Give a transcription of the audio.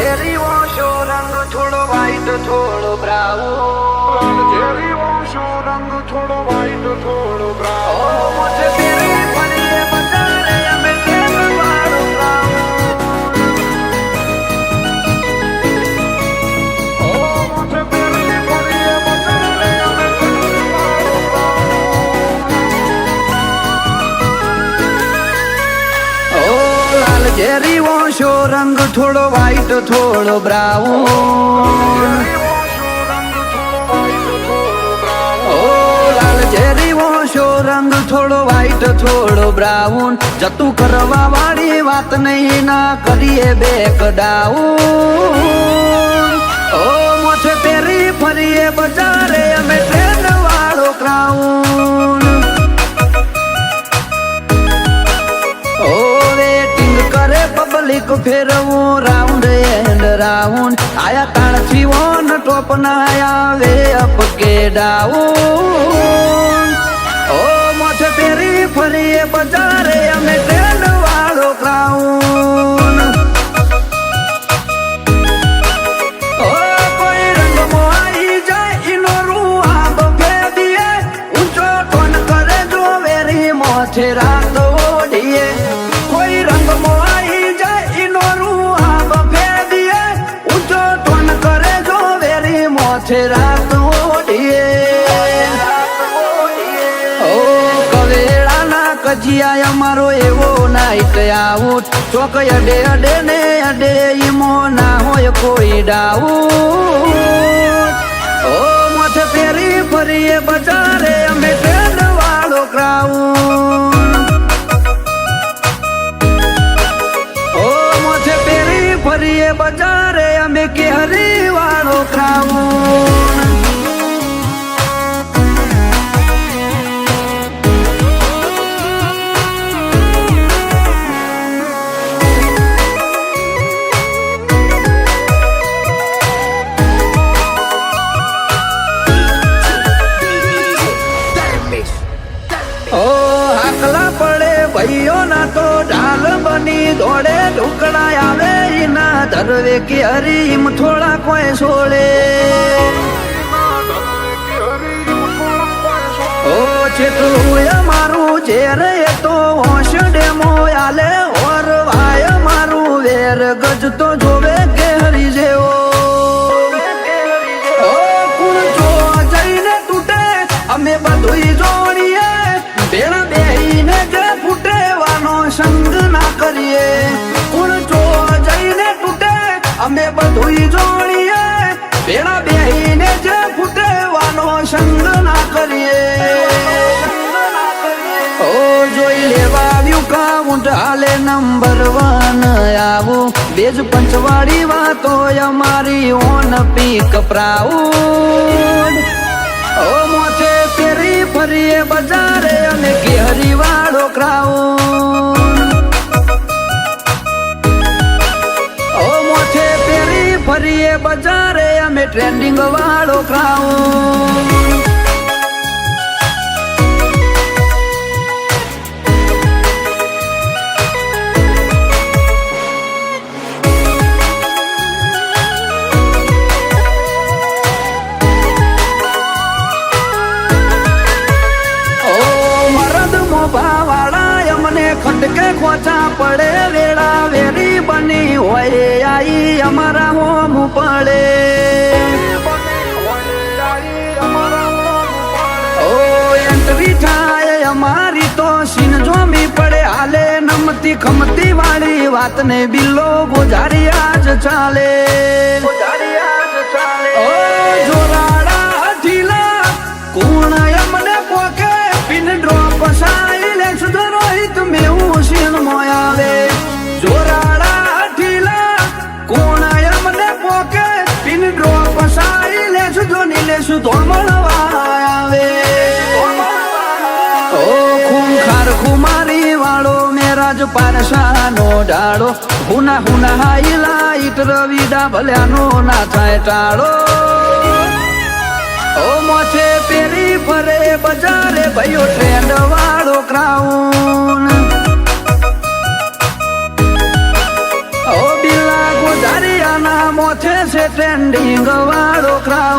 ઝેરી ઓશો રંગ થોડો વ્હાઈટ થોડો બ્રાઉન, ઝેરી ઓશો રંગ થોડો વ્હાઈટ થોડો બ્રાઉન, મોઢે પેરી ફરીએ બજારે અમે કેમ વાળો બ્રાઉન, મોઢે પેરી ફરીએ બજારે અમે કેમ વાળો બ્રાઉન. લાલ ઝેરી ઓશો રંગ થોડો વ્હાઈટ થોડો બ્રાઉન, લાલ ઝેરી ઓશો રંગ થોડો વ્હાઈટ થોડો બ્રાઉન, જતું કરવા વાળી વાત નહીં ના કરીએ બેક ડાઉન. ઓ મોછે પેરી ફરીએ બજારે અમે ટ્રેન વાળો ક્રાઉન. ઓ વેટિંગ કરે પબ્લિક ફેરવું રાઉન્ડ એન્ડ રાઉન્ડ, આયા તાણથી ઓન ટોપ ના આવે અપ કે ડાઉન. ઓ મોઢે પેરી ફરીએ બજારે અમે ટ્રેન વાળો ક્રાઉન. ઓ કોઈ રંગમાં આવી જાય ઈનો રૂઆબ ફેદીએ, ઊંચો ટોન કરે જો વેરી મોથે રાત ઓઢીએ. કોઈ રંગમાં આવી જાય ઈનો રૂઆબ ફેદીએ, ઊંચો ટોન કરે જો વેરી મોથે રાત ઓઢીએ. ઓ કવેળાના કજિયા અમારો એવો નાઈટ આઉટ, ચોક અડે અડે ને અડે ઈમો ના હોય કોઈ ડાઉટ. ઓ મોથે પેરી ફરીએ બજારે અમે ટ્રેન વાળો ક્રાઉન. ઓ મોથે પેરી ફરીએ બજારે અમે કેહરી વાળો ક્રાઉન. ઓ હાકલા પડે ભાઈઓ ના તો ઢાલ બની દોડે, ઢુકડા આવે ઈના ધરવે કે હરીમ થોડા કોઈ સોળે. ઓ છેટલું અમારું ઝેર એ તો હોશ ડેમો આલે, ઓર ભાઈ મારું વેર ગજ તો જોવે કે હરી જેવો. ઓ કુણ જો જઈને તૂટે અમે બધું જોડીએ, ભેળા બેહીને જે ફૂટેવાનો સંગ ના કરીએ. કુણ જો જઈને તૂટે અમે બધું જોડીએ, ભેળા બેહીને જે ફૂટેવાનો સંગ ના કરીએ. ઓ જોઈ લેવા આવ્યું કાઉન્ટ હાલે નંબર 1 આવું, બેજ પંચવાળી વાતો અમારી ઓન પીક પ્રાઉડ. ઓ મોથે પેરી ફરીએ બજારે અમે કેહરી વાળો ક્રાઉન. ઓ મોથે પેરી ફરીએ બજારે અમે ટ્રેન્ડિંગ વાળો ક્રાઉન. ભાવાળા અમને ખંડકે ખોચા પડે, વેળા વેરી બની હોય આઈ અમારા હોમ પડે. ઓ એન્ટ્રી થાય અમારી તો સીન જોમી પડે, હાલે નમતી ખમતી વાળી વાત ને બિલ્લો ગુજારિયા જ ચાલે. ઓ જોરાડા ઢીલા કુણ અમને પોકે, pin drop silence Rohit મેવું scene મોયાવે. જોરાડા ઢીલા કોણ અમને પોકે, પિન ડ્રોપ સાઇલેન્સ જો નીલેશ ધોમળવા આવે. ઓ ખૂંખાર ખુમારી વાળો મેરાજ પારસાનો ડાળો, હુના હુના હાઈલાઈટ રવિડા ભલ્યાનો ના થાય ટાળો. ઓ મોથે પેરી ફરે બજારે ભાઈઓ ટ્રેન્ડ વાળો ક્રાઉન. ઓ બિલા ગુજારિયાના મોથે છે ટ્રેન્ડિંગ વાળો ક્રાઉન